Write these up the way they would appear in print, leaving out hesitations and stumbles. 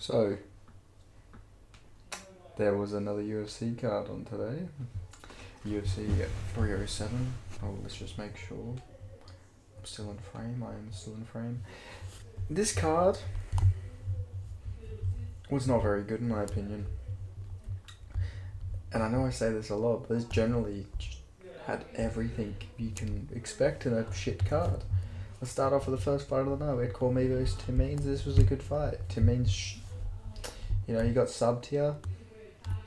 So, there was another UFC card on today. UFC 307. Oh, let's just make sure. I'm still in frame. I am still in frame. This card was not very good in my opinion. And I know I say this a lot, but this generally just had everything you can expect in a shit card. Let's start off with the first fight of the night. We had Cormier versus Tim Means. This was a good fight. Tim Means, he got subbed here.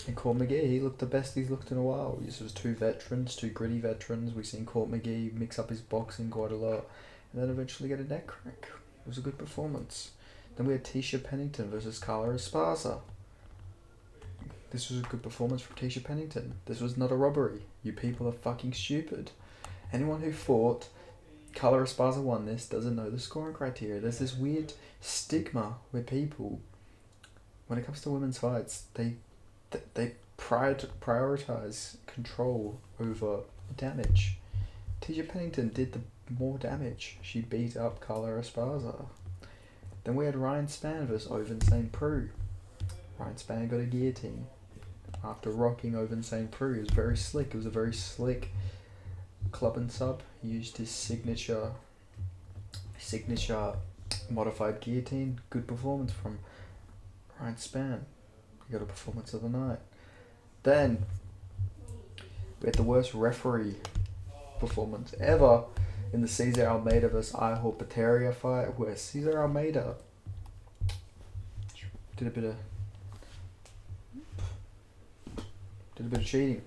And Court McGee, he looked the best he's looked in a while. This was two gritty veterans. We've seen Court McGee mix up his boxing quite a lot. And then eventually get a neck crack. It was a good performance. Then we had Tisha Pennington versus Carla Esparza. This was a good performance from Tisha Pennington. This was not a robbery. You people are fucking stupid. Anyone who thought Carla Esparza won this doesn't know the scoring criteria. There's this weird stigma where people, when it comes to women's fights, they prioritize control over damage. Tisha Pennington did the more damage. She beat up Carla Esparza. Then we had Ryan Spann versus Ovince St. Preux. Ryan Spann got a guillotine after rocking Ovince St. Preux. It was very slick. It was a very slick club and sub. He used his signature modified guillotine. Good performance from Ryan Spann. He got a performance of the night. Then we had the worst referee performance ever in the Cesar Almeida versus Ihor Pereira fight, where Cesar Almeida did a bit of cheating.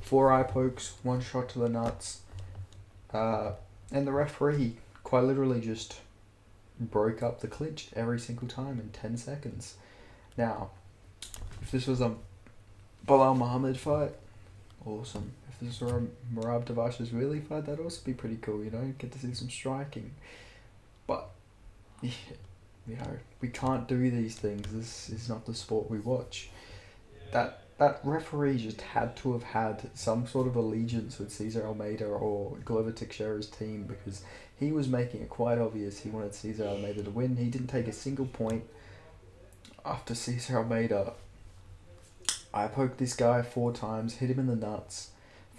4 eye pokes, 1 shot to the nuts, and the referee quite literally just broke up the clinch every single time in 10 seconds. Now, if this was a Bilal Muhammad fight, awesome. If this was a Merab Dvalishvili fight, that'd also be pretty cool, get to see some striking. But, we can't do these things. This is not the sport we watch. That referee just had to have had some sort of allegiance with Cesar Almeida or Glover Teixeira's team, because he was making it quite obvious he wanted Cesar Almeida to win. He didn't take a single point after Cesar Almeida. I poked this guy 4 times, hit him in the nuts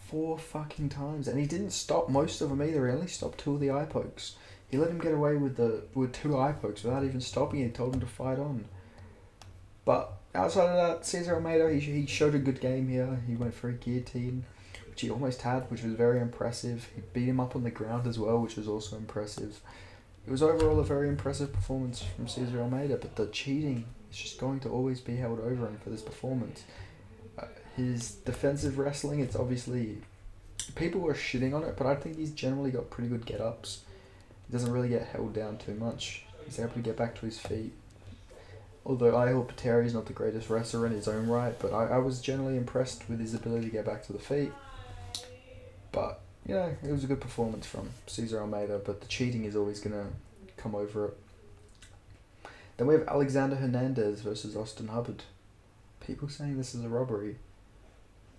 4 fucking times, and he didn't stop most of them either. He only stopped 2 of the eye pokes. He let him get away with 2 eye pokes without even stopping it. He told him to fight on. But outside of that, Cesar Almeida, he showed a good game here. He went for a guillotine, which he almost had, which was very impressive. He beat him up on the ground as well, which was also impressive. It was overall a very impressive performance from Cesar Almeida, but the cheating is just going to always be held over him for this performance. His defensive wrestling, it's obviously, people were shitting on it, but I think he's generally got pretty good get-ups. He doesn't really get held down too much. He's able to get back to his feet. Although Ihor Pereira is not the greatest wrestler in his own right, but I was generally impressed with his ability to get back to the feet. But, it was a good performance from Cesar Almeida, but the cheating is always going to come over it. Then we have Alexander Hernandez versus Austin Hubbard. People saying this is a robbery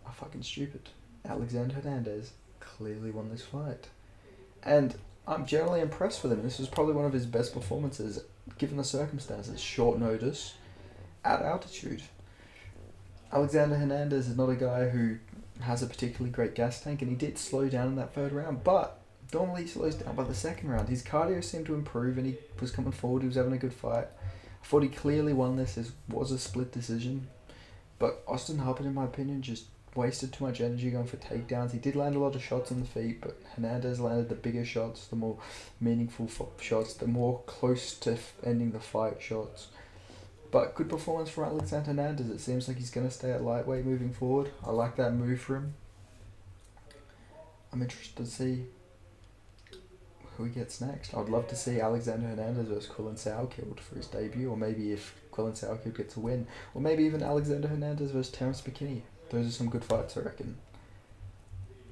are fucking stupid. Alexander Hernandez clearly won this fight. And I'm generally impressed with him. This was probably one of his best performances, given the circumstances. Short notice, at altitude. Alexander Hernandez is not a guy who has a particularly great gas tank, and he did slow down in that 3rd round, but normally he slows down by the 2nd round. His cardio seemed to improve, and he was coming forward. He was having a good fight. I thought he clearly won this. It was a split decision. But Austin Hubbard, in my opinion, just wasted too much energy going for takedowns. He did land a lot of shots on the feet, but Hernandez landed the bigger shots, the more meaningful shots, the more close to ending the fight shots. But good performance from Alexander Hernandez. It seems like he's going to stay at lightweight moving forward. I like that move for him. I'm interested to see who he gets next. I'd love to see Alexander Hernandez versus Quillan Sauerkind for his debut, or maybe if Quillan Sauerkind gets a win, or maybe even Alexander Hernandez versus Terence McKinney. Those are some good fights, I reckon.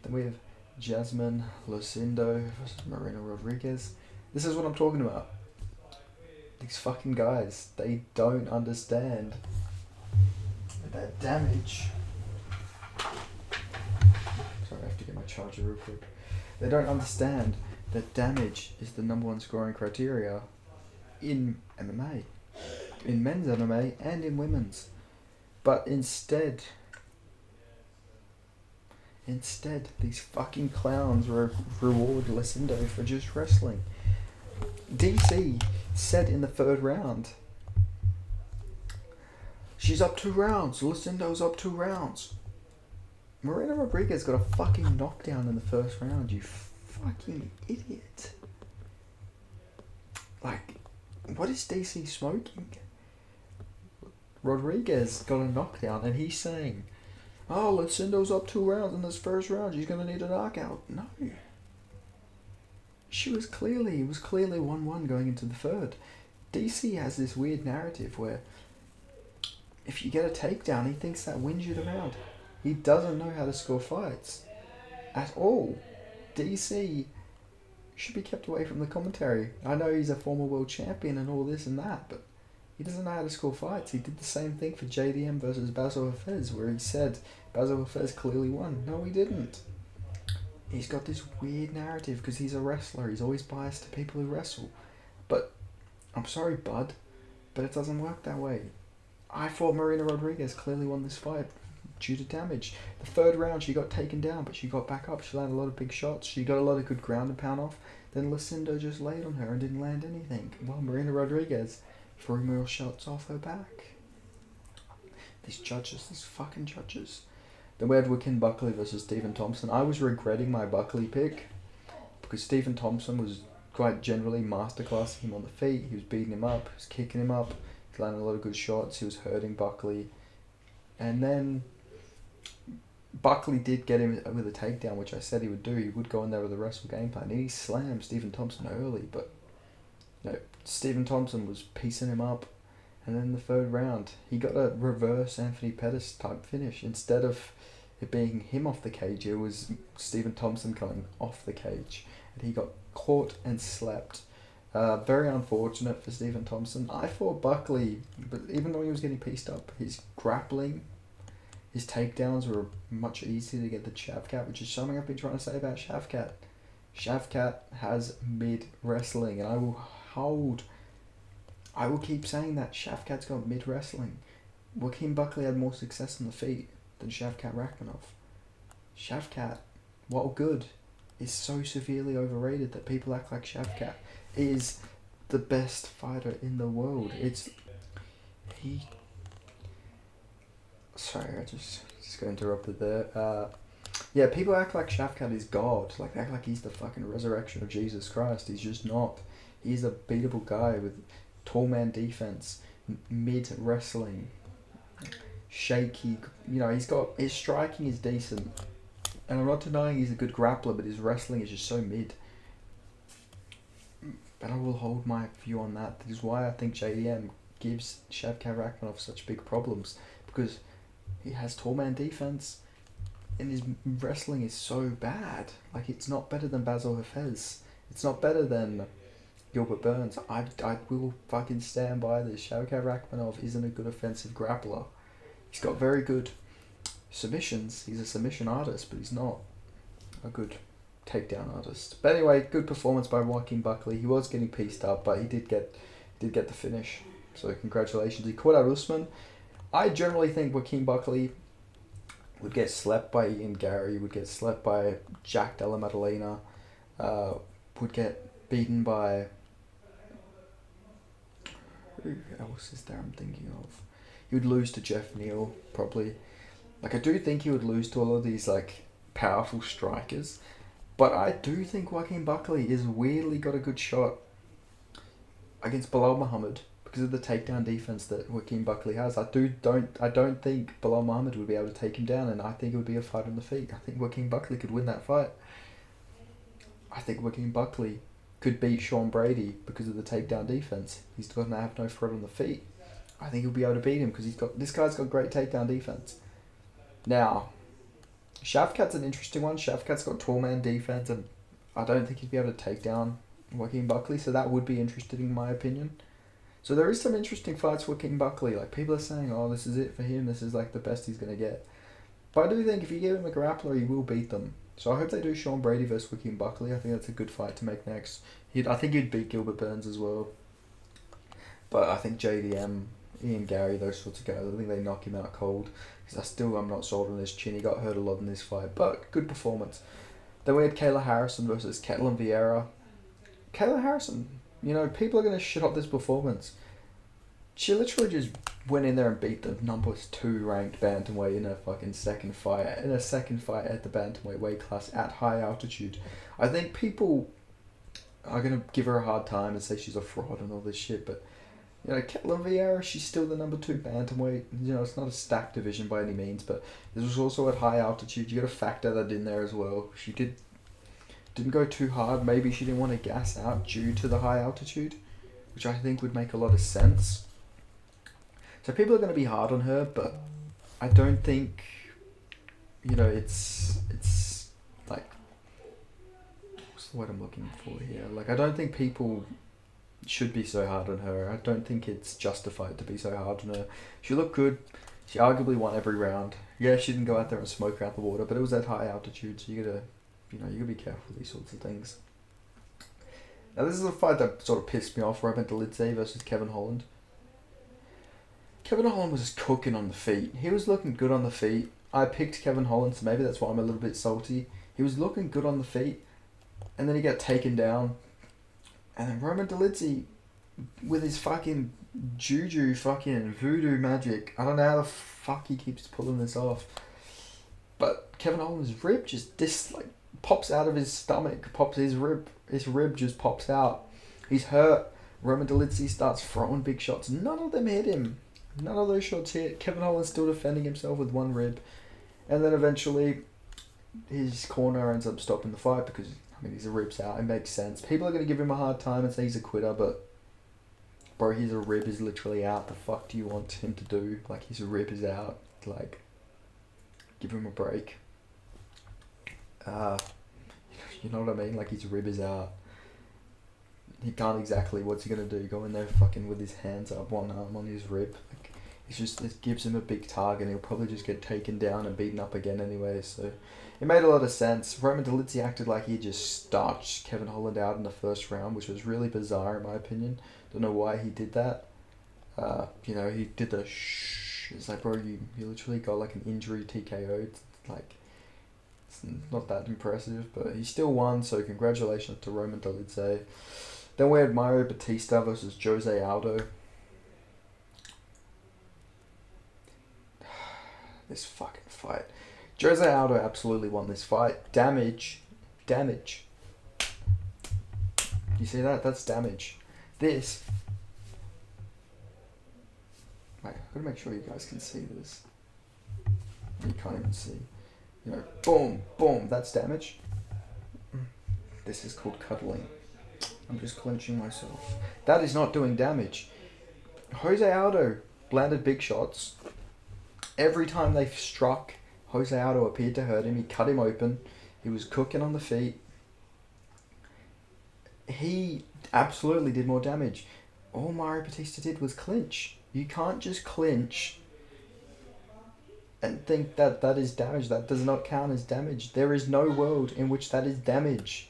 Then we have Jasmine Lucindo versus Marina Rodriguez. This is what I'm talking about. These fucking guys, they don't understand that damage. Sorry, I have to get my charger real quick. They don't understand that damage is the number 1 scoring criteria in MMA. in men's MMA and in women's. But instead, these fucking clowns reward Lucindo for just wrestling. DC said in the third round, she's up 2 rounds, Lucindo's up 2 rounds. Marina Rodriguez got a fucking knockdown in the first round, you fucking idiot. Like, what is DC smoking? Rodriguez got a knockdown and he's saying, oh, Lucindo's up 2 rounds in this first round, she's going to need a knockout. No. It was clearly 1-1 going into the third. DC has this weird narrative where if you get a takedown, he thinks that wins you the round. He doesn't know how to score fights at all. DC should be kept away from the commentary. I know he's a former world champion and all this and that, but he doesn't know how to score fights. He did the same thing for JDM versus Basil Hafez, where he said Basil Hafez clearly won. No, he didn't. He's got this weird narrative because he's a wrestler. He's always biased to people who wrestle. But I'm sorry, bud, but it doesn't work that way. I thought Marina Rodriguez clearly won this fight due to damage. The third round, she got taken down, but she got back up. She landed a lot of big shots. She got a lot of good ground and pound off. Then Lucindo just laid on her and didn't land anything. Well, Marina Rodriguez threw more shots off her back. These fucking judges. Then we had Joaquin Buckley versus Stephen Thompson. I was regretting my Buckley pick because Stephen Thompson was quite generally masterclassing him on the feet. He was beating him up, he was kicking him up, he landed a lot of good shots, he was hurting Buckley. And then Buckley did get him with a takedown, which I said he would do. He would go in there with a wrestle game plan. And he slammed Stephen Thompson early, but Stephen Thompson was piecing him up. And then in the third round, he got a reverse Anthony Pettis type finish. Instead of it being him off the cage, it was Stephen Thompson coming off the cage. And he got caught and slapped. Very unfortunate for Stephen Thompson. I thought Buckley, but even though he was getting pieced up, his grappling, his takedowns were much easier to get the Shavkat, which is something I've been trying to say about Shavkat. Shavkat has mid wrestling, and I will keep saying that Shavkat's got mid wrestling. Joaquin Buckley had more success on the feet than Shavkat Rachmanov. Shavkat, while good, is so severely overrated that people act like Shavkat is the best fighter in the world. Sorry, I just got interrupted there. Yeah, people act like Shavkat is God. Like, they act like he's the fucking resurrection of Jesus Christ. He's just not. He's a beatable guy with tall man defense, mid wrestling, shaky. His striking is decent, and I'm not denying he's a good grappler, but his wrestling is just so mid. But I will hold my view on that. That is why I think JDM gives Shavkat Rachmanov such big problems, because he has tall man defense, and his wrestling is so bad. Like, it's not better than Basil Hafez. It's not better than Gilbert Burns. I will fucking stand by this. Shavkat Rachmanov isn't a good offensive grappler. He's got very good submissions. He's a submission artist, but he's not a good takedown artist. But anyway, good performance by Joaquin Buckley. He was getting pieced up, but he did get the finish. So congratulations. He caught out Usman. I generally think Joaquin Buckley would get slapped by Ian Gary, would get slapped by Jack Della Maddalena, would get beaten by... Who else is there I'm thinking of? He would lose to Jeff Neal, probably. Like, I do think he would lose to all of these, like, powerful strikers. But I do think Joaquin Buckley is weirdly got a good shot against Bilal Muhammad because of the takedown defense that Joaquin Buckley has. I don't think Bilal Muhammad would be able to take him down, and I think it would be a fight on the feet. I think Joaquin Buckley could win that fight. I think Joaquin Buckley could beat Sean Brady because of the takedown defense. He's going to have no threat on the feet. I think he'll be able to beat him because this guy's got great takedown defense. Now, Shavkat's an interesting one. Shavkat's got tall man defense, and I don't think he'd be able to take down Joaquin Buckley, so that would be interesting in my opinion. So there is some interesting fights for Joaquin Buckley. Like, people are saying, oh, this is it for him. This is like the best he's going to get. But I do think if you give him a grappler, he will beat them. So I hope they do Sean Brady versus Joaquin Buckley. I think that's a good fight to make next. I think he'd beat Gilbert Burns as well. But I think JDM, Ian Gary, those sorts of guys, I think they knock him out cold. Because I'm not sold on his chin. He got hurt a lot in this fight, but good performance. Then we had Kayla Harrison versus Ketlin Vieira. Kayla Harrison, people are going to shit up this performance. She literally just went in there and beat the number 2 ranked bantamweight in her fucking second fight. In a second fight at the bantamweight weight class at high altitude. I think people are going to give her a hard time and say she's a fraud and all this shit, but Ketlin Vieira, she's still the number 2 bantamweight. It's not a stacked division by any means, but this was also at high altitude. You got to factor that in there as well. She didn't go too hard. Maybe she didn't want to gas out due to the high altitude, which I think would make a lot of sense. So people are going to be hard on her, but I don't think, it's like, what's the word I'm looking for here? Like, I don't think people should be so hard on her. I don't think it's justified to be so hard on her. She looked good. She arguably won every round. Yeah, she didn't go out there and smoke out the water, but it was at high altitude, so you gotta be careful with these sorts of things. Now this is a fight that sort of pissed me off. Roman Dolidze versus Kevin Holland. Kevin Holland was just cooking on the feet. He was looking good on the feet. I picked Kevin Holland, so maybe that's why I'm a little bit salty. He was looking good on the feet, and then he got taken down. And then Roman Dolidze, with his fucking juju, fucking voodoo magic, I don't know how the fuck he keeps pulling this off. But Kevin Holland's rib just pops out of his stomach, his rib just pops out. He's hurt. Roman Dolidze starts throwing big shots. None of them hit him. None of those shots hit. Kevin Holland's still defending himself with one rib. And then eventually his corner ends up stopping the fight because, his rib's out. It makes sense. People are going to give him a hard time and say he's a quitter, but bro, his rib is literally out. The fuck do you want him to do? Like, his rib is out. Like, give him a break. You know what I mean? Like, his rib is out. He can't exactly. What's he gonna do? Go in there fucking with his hands up, one arm on his rib? Like, it gives him a big target, and he'll probably just get taken down and beaten up again anyway. So it made a lot of sense. Roman Dolidze acted like he just starched Kevin Holland out in the first round, which was really bizarre in my opinion. Don't know why he did that. He did the shh. It's like, bro, you literally got like an injury TKO. It's not that impressive, but he still won. So congratulations to Roman Dolidze. Then we had Mario Batista versus Jose Aldo. This fucking fight. Jose Aldo absolutely won this fight. Damage. You see that? That's damage. This. Wait, I've got to make sure you guys can see this. You can't even see. Boom, boom, that's damage. This is called cuddling. I'm just clenching myself. That is not doing damage. Jose Aldo landed big shots. Every time they struck, Jose Aldo appeared to hurt him. He cut him open. He was cooking on the feet. He absolutely did more damage. All Mario Batista did was clinch. You can't just clinch and think that is damage. That does not count as damage. There is no world in which that is damage.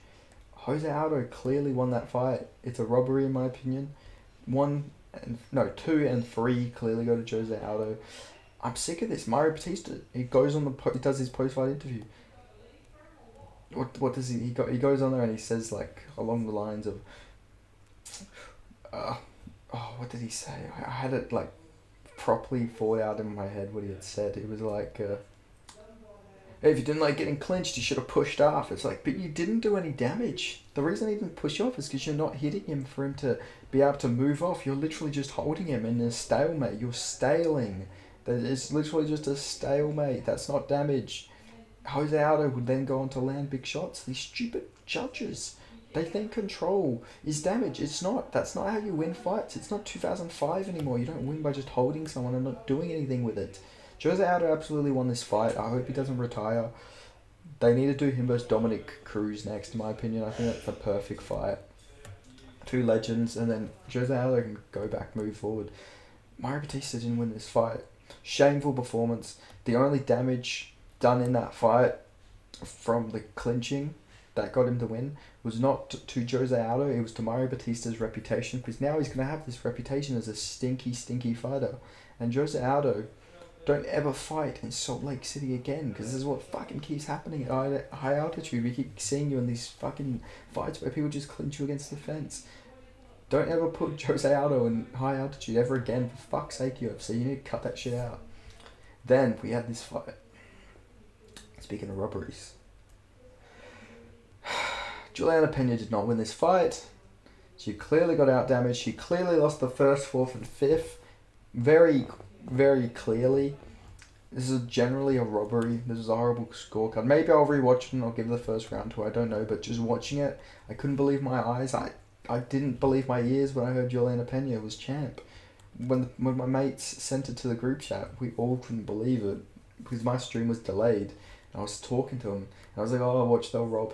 Jose Aldo clearly won that fight. It's a robbery in my opinion. 2 and 3 clearly go to Jose Aldo. I'm sick of this. Mario Batista, he goes on he does his post-fight interview. What does he goes on there and he says like along the lines of what did he say? I had it like properly thought out in my head what he had said. It was like if you didn't like getting clinched, you should have pushed off. It's like, but you didn't do any damage. The reason he didn't push you off is because you're not hitting him for him to be able to move off. You're literally just holding him in a stalemate. You're staling. It's literally just a stalemate. That's not damage. Jose Aldo would then go on to land big shots. These stupid judges, they think control is damage. It's not. That's not how you win fights. It's not 2005 anymore. You don't win by just holding someone and not doing anything with it. Jose Aldo absolutely won this fight. I hope he doesn't retire. They need to do him versus Dominic Cruz next, in my opinion. I think that's the perfect fight. 2 legends, and then Jose Aldo can go back, move forward. Mario Batista didn't win this fight. Shameful performance. The only damage done in that fight from the clinching that got him the win was not to Jose Aldo, it was to Mario Batista's reputation, because now he's going to have this reputation as a stinky, stinky fighter. And Jose Aldo, don't ever fight in Salt Lake City again, because this is what fucking keeps happening at high altitude. We keep seeing you in these fucking fights where people just clinch you against the fence. Don't ever put Jose Aldo in high altitude ever again, for fuck's sake, UFC. You need to cut that shit out. Then we had this fight. Speaking of robberies, Juliana Pena did not win this fight. She clearly got out damaged. She clearly lost the first, fourth, and fifth. Very, very clearly. This is generally a robbery. This is a horrible scorecard. Maybe I'll rewatch it and I'll give the first round to. I don't know, but just watching it, I couldn't believe my eyes. I didn't believe my ears when I heard Juliana Pena was champ. When my mates sent it to the group chat, we all couldn't believe it because my stream was delayed. I was talking to them, and I was like, "Oh, watch, they'll rob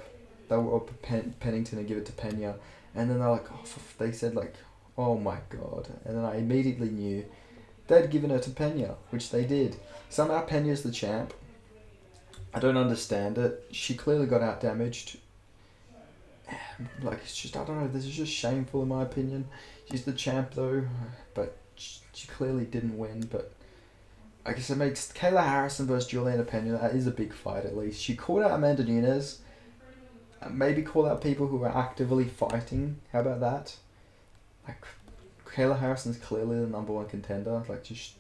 Pennington and give it to Pena," and then they're like, they said like, "Oh my god," and then I immediately knew they'd given her to Pena, which they did. Somehow Pena's the champ. I don't understand it. She clearly got out damaged. Like, it's just, I don't know, this is just shameful in my opinion. She's the champ though, but she clearly didn't win, but I guess it makes Kayla Harrison versus Juliana Pena, that is a big fight at least. She called out Amanda Nunes. Maybe call out people who are actively fighting. How about that? Like, Kayla Harrison's clearly the number one contender. Like, just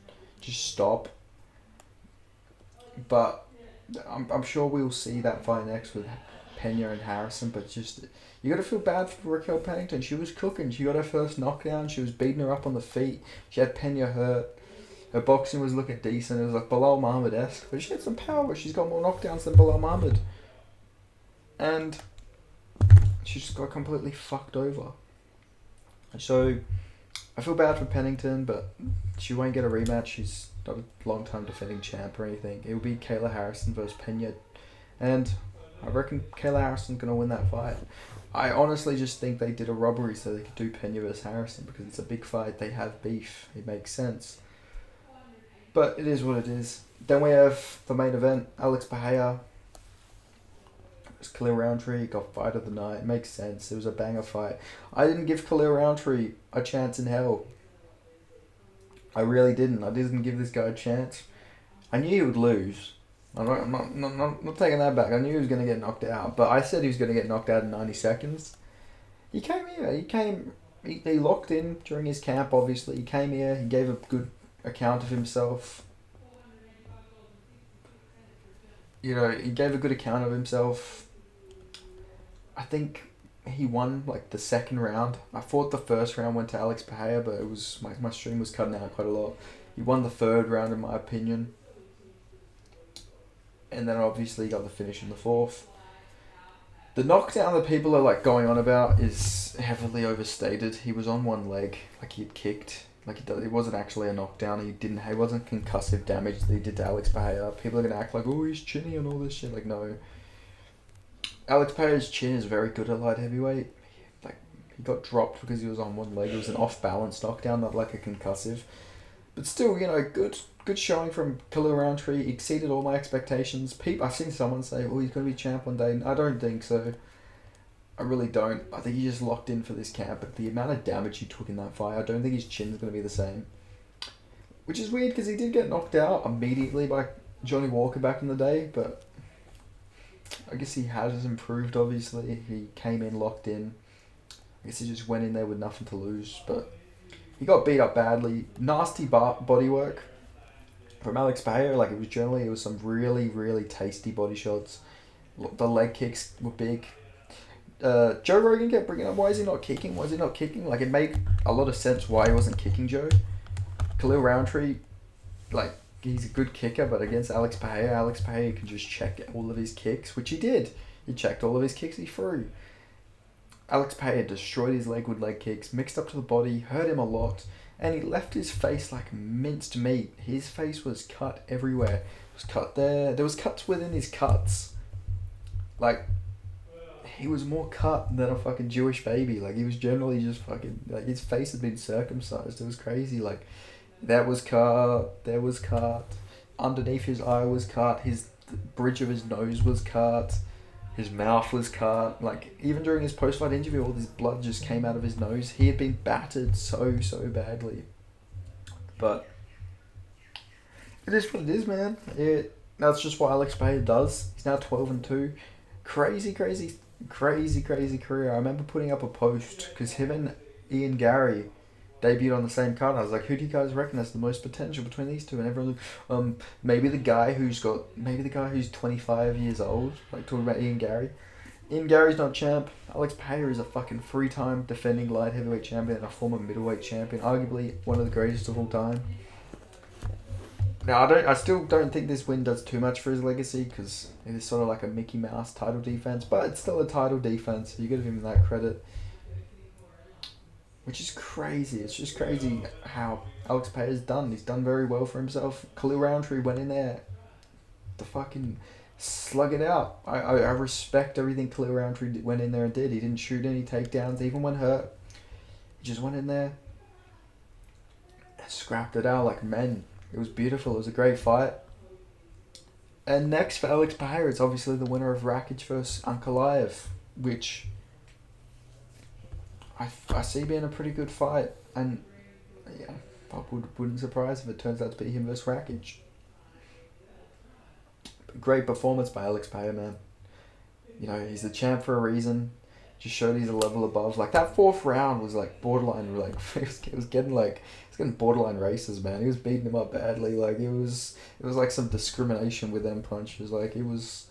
stop. But I'm sure we'll see that fight next with Pena and Harrison. But just, you gotta feel bad for Raquel Pennington. She was cooking. She got her first knockdown. She was beating her up on the feet. She had Pena hurt. Her boxing was looking decent. It was like Bilal Muhammad-esque. But she had some power. She's got more knockdowns than Bilal Muhammad. And she just got completely fucked over. So, I feel bad for Pennington, but she won't get a rematch. She's not a long-time defending champ or anything. It will be Kayla Harrison versus Pena. And I reckon Kayla Harrison's going to win that fight. I honestly just think they did a robbery so they could do Pena versus Harrison because it's a big fight. They have beef. It makes sense. But it is what it is. Then we have the main event, Alex Pereira. It was Khalil Rountree, got fight of the night. It makes sense. It was a banger fight. I didn't give Khalil Rountree a chance in hell. I really didn't. I didn't give this guy a chance. I knew he would lose. I'm not taking that back. I knew he was going to get knocked out. But I said he was going to get knocked out in 90 seconds. He came here. He locked in during his camp, obviously. He came here. He gave a good account of himself. He gave a good account of himself. I think he won like the second round. I thought the first round went to Alex Pereira, but it was my stream was cutting out quite a lot. He won the third round in my opinion. And then obviously he got the finish in the fourth. The knockdown that people are like going on about is heavily overstated. He was on one leg, like he'd kicked. Like it wasn't actually a knockdown. He wasn't concussive damage that he did to Alex Pereira. People are gonna act like, oh, he's chinny and all this shit. Like, no. Alex Pereira's chin is very good at light heavyweight. Like, he got dropped because he was on one leg. It was an off balance knockdown, not like a concussive. But still, good showing from Khalil Rountree. He exceeded all my expectations. I've seen someone say, oh, he's gonna be champ one day. I don't think so. I really don't. I think he just locked in for this camp, but the amount of damage he took in that fight, I don't think his chin's going to be the same. Which is weird because he did get knocked out immediately by Johnny Walker back in the day, but I guess he has improved, obviously. He came in locked in. I guess he just went in there with nothing to lose, but he got beat up badly. Nasty body work from Alex Pereira. Like, it was some really, really tasty body shots. The leg kicks were big. Joe Rogan kept bringing up, why is he not kicking? Like, it made a lot of sense why he wasn't kicking Joe. Khalil Rountree, like, he's a good kicker, but against Alex Pereira can just check all of his kicks, which he did. He checked all of his kicks, he threw. Alex Pereira destroyed his leg with leg kicks, mixed up to the body, hurt him a lot, and he left his face like minced meat. His face was cut everywhere. It was cut there. There was cuts within his cuts. Like, he was more cut than a fucking Jewish baby. Like, he was generally just fucking, like, his face had been circumcised. It was crazy. Like, that was cut, there was cut, underneath his eye was cut, the bridge of his nose was cut, His mouth was cut. Like, even during his post-fight interview, all this blood just came out of his nose. He had been battered so badly. But it is what it is, man. That's just what Alex Pereira does. He's now 12-2. Crazy career. I remember putting up a post because him and Ian Gary debuted on the same card. I was like, who do you guys reckon has the most potential between these two? And everyone, maybe the guy who's 25 years old. Like, talking about Ian Gary. Ian Gary's not champ. Alex Pereira is a fucking 3-time defending light heavyweight champion and a former middleweight champion, arguably one of the greatest of all time. Now, I still don't think this win does too much for his legacy because it is sort of like a Mickey Mouse title defense, but it's still a title defense, so you gotta give him that credit. Which is crazy. It's just crazy how Alex Pereira's done. He's done very well for himself. Khalil Rountree went in there to fucking slug it out. I respect everything Khalil Rountree went in there and did. He didn't shoot any takedowns, even when hurt. He just went in there and scrapped it out like men. It was beautiful. It was a great fight. And next for Alex Pereira, it's obviously the winner of Rakic versus Ankalaev, which I see being a pretty good fight. And yeah, I wouldn't surprise if it turns out to be him versus Rakic. Great performance by Alex Pereira, man. You know, he's the champ for a reason. Just showed he's a level above. Like, that fourth round was like borderline, like it was getting borderline racist, man. He was beating him up badly. Like, it was like some discrimination with them punches. Like, there was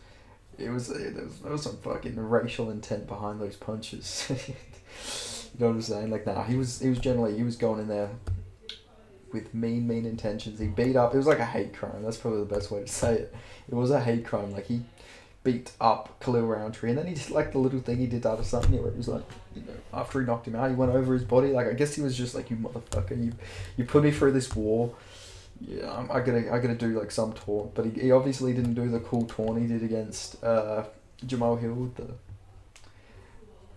some fucking racial intent behind those punches. You know what I'm saying? Like, nah, he was going in there with mean intentions. He beat up. It was like a hate crime. That's probably the best way to say it. It was a hate crime. Like, he beat up Khalil Rountree, and then he did like the little thing he did out of something where it was like, you know, after he knocked him out, he went over his body. Like, I guess he was just like, you motherfucker, you put me through this war. Yeah, I gotta do like some taunt. But he obviously didn't do the cool taunt he did against Jamal Hill,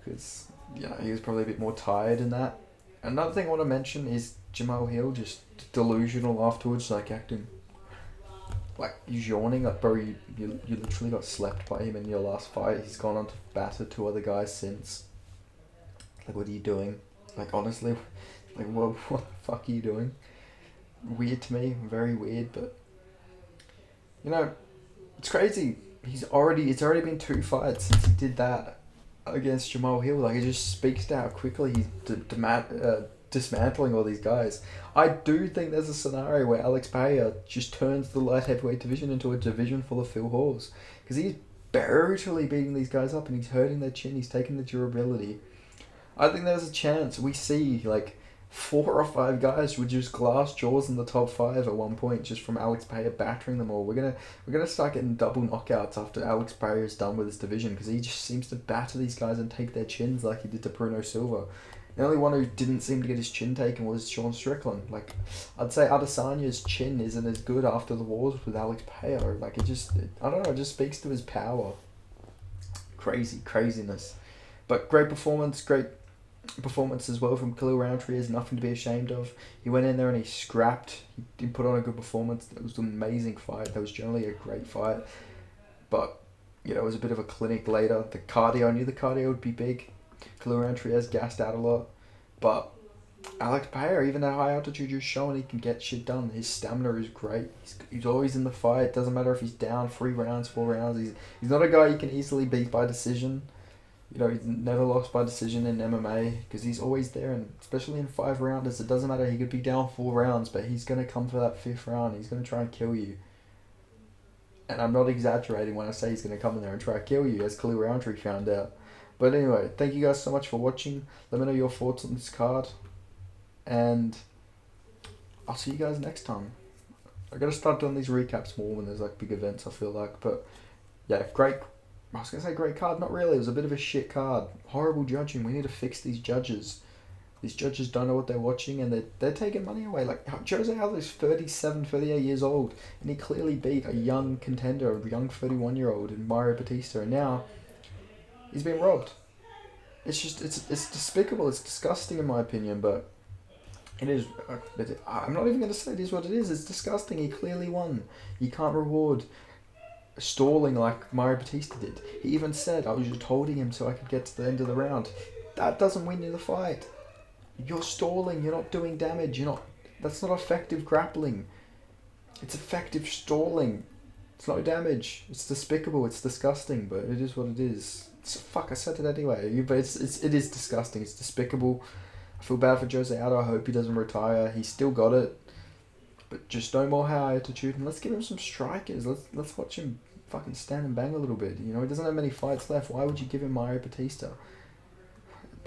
because he was probably a bit more tired in that. Another thing I want to mention is Jamal Hill just delusional afterwards, like acting like he's yawning. Like, bro, you literally got slept by him in your last fight. He's gone on to batter 2 other guys since. Like, what are you doing? Like, honestly, like, what the fuck are you doing? Weird to me, very weird, but you know, it's crazy. It's already been 2 fights since he did that against Jamal Hill. Like, it just speaks to how quickly he's dismantling all these guys. I do think there's a scenario where Alex Pereira just turns the light heavyweight division into a division full of Phil Halls, because he's brutally beating these guys up and he's hurting their chin. He's taking the durability. I think there's a chance we see like 4 or 5 guys with just glass jaws in the top 5 at one point, just from Alex Pereira battering them all. We're gonna start getting double knockouts after Alex Pereira is done with this division, because he just seems to batter these guys and take their chins like he did to Bruno Silva. The only one who didn't seem to get his chin taken was Sean Strickland. Like, I'd say Adesanya's chin isn't as good after the wars with Alex Pereira. Like, it just speaks to his power. Craziness. But great performance as well from Khalil Rountree. Is nothing to be ashamed of. He went in there and he scrapped. He put on a good performance. It was an amazing fight. That was generally a great fight. But, you know, it was a bit of a clinic later. I knew the cardio would be big. Khalil Rountree has gassed out a lot, but Alex Pereira, even at high altitude, just showing he can get shit done. His stamina is great. He's always in the fight. Doesn't matter if he's down 3 rounds, 4 rounds. He's not a guy you can easily beat by decision. You know, he's never lost by decision in MMA because he's always there, and especially in 5 rounders, it doesn't matter. He could be down 4 rounds, but he's gonna come for that 5th round. He's gonna try and kill you. And I'm not exaggerating when I say he's gonna come in there and try to kill you, as Khalil Rountree found out. But anyway, thank you guys so much for watching. Let me know your thoughts on this card. And I'll see you guys next time. I gotta start doing these recaps more when there's like big events, I feel like. But yeah, great. I was gonna say great card. Not really. It was a bit of a shit card. Horrible judging. We need to fix these judges. These judges don't know what they're watching, and they're taking money away. Like, Jose Aldo's 38 years old, and he clearly beat a young contender, a young 31-year-old in Mario Batista, and now he's been robbed. It's despicable. It's disgusting in my opinion, but it is. I'm not even going to say it is what it is. It's disgusting. He clearly won. You can't reward stalling like Mario Batista did. He even said, I was just holding him so I could get to the end of the round. That doesn't win you the fight. You're stalling, you're not doing damage, that's not effective grappling. It's effective stalling. It's no damage. It's despicable, it's disgusting, but it is what it is. I said it anyway. But it is disgusting, it's despicable. I feel bad for Jose Aldo, I hope he doesn't retire. He's still got it. But just no more high altitude, and let's give him some strikers. Let's watch him fucking stand and bang a little bit. He doesn't have many fights left. Why would you give him Mario Batista?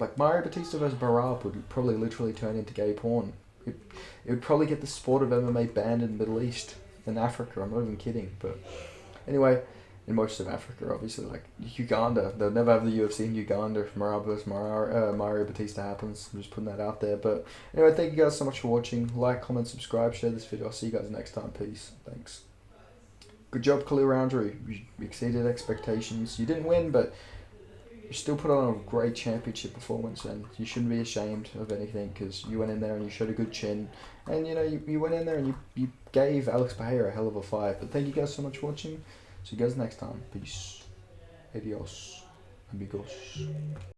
Like, Mario Batista versus Barab would probably literally turn into gay porn. It would probably get the sport of MMA banned in the Middle East and Africa. I'm not even kidding. But anyway, in most of Africa, obviously, like Uganda, they'll never have the UFC in Uganda if Barab versus Mario Batista happens. I'm just putting that out there. But anyway, thank you guys so much for watching. Like, comment, subscribe, share this video. I'll see you guys next time. Peace. Thanks. Good job, Khalil Rountree. You exceeded expectations. You didn't win, but you still put on a great championship performance, and you shouldn't be ashamed of anything because you went in there and you showed a good chin, and you went in there and you gave Alex Pereira a hell of a fight. But thank you guys so much for watching. See you guys next time. Peace. Adios. Amigos.